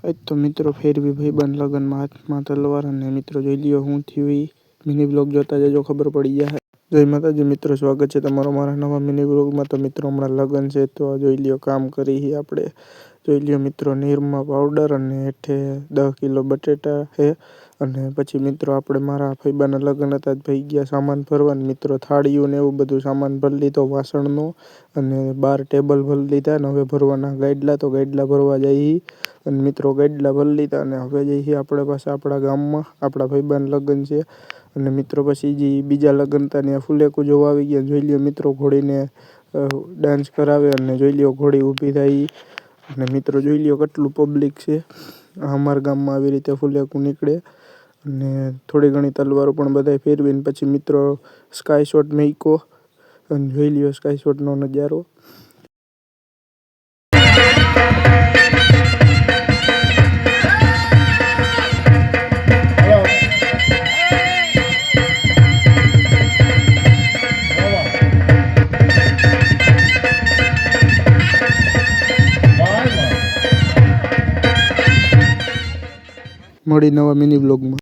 તો મિત્રો ફેરવી ભાઈબંધ લગ્નમાં હાથમાં તલવાર અને મિત્રો જોઈ લ્યો હું થયું મિની બ્લોગ જોતા જજો ખબર પડી જાય. જય માતાજી મિત્રો, સ્વાગત છે તમારો મારા નવા મિની બ્લોગમાં. તો મિત્રો હમણાં લગ્ન છે તો જોઈ લ્યો કામ કરી આપણે. જોઈ લ્યો મિત્રો નિરમા પાવડર અને હેઠે 10 કિલો બટેટા છે. અને પછી મિત્રો આપણે મારા ભાઈબાના લગ્ન હતા જ ભાઈ ગયા સામાન ભરવાનું મિત્રો, થાળીઓ ને એવું બધું સામાન ભરી લીધો વાસણનો. અને 12 ટેબલ ભરી લીધા ને હવે ભરવાના ગાડલા, તો ગાડલા ભરવા જઈએ. અને મિત્રો ગાડલા ભરી લીધા અને હવે જઈએ આપણે પાછા આપણા ગામમાં, આપણા ભાઈબાના લગ્ન છે. અને મિત્રો પછી જે બીજા લગ્ન હતા ત્યાં ફુલેકું જોવા આવી ગયા. જોઈ લ્યો મિત્રો ઘોડીને ડાન્સ કરાવે અને જોઈ લ્યો ઘોડી ઊભી થાય. અને મિત્રો જોઈ લ્યો કેટલું પબ્લિક છે. અમારા ગામમાં આવી રીતે ફુલેકું નીકળે. અને થોડી ઘણી તલવારો પણ બધાય ફેરવીને પછી મિત્રો સ્કાય શોટ મેક્યો અને જોઈ લ્યો સ્કાય શોટનો નજારો. મળી નવા મિની બ્લોગમાં.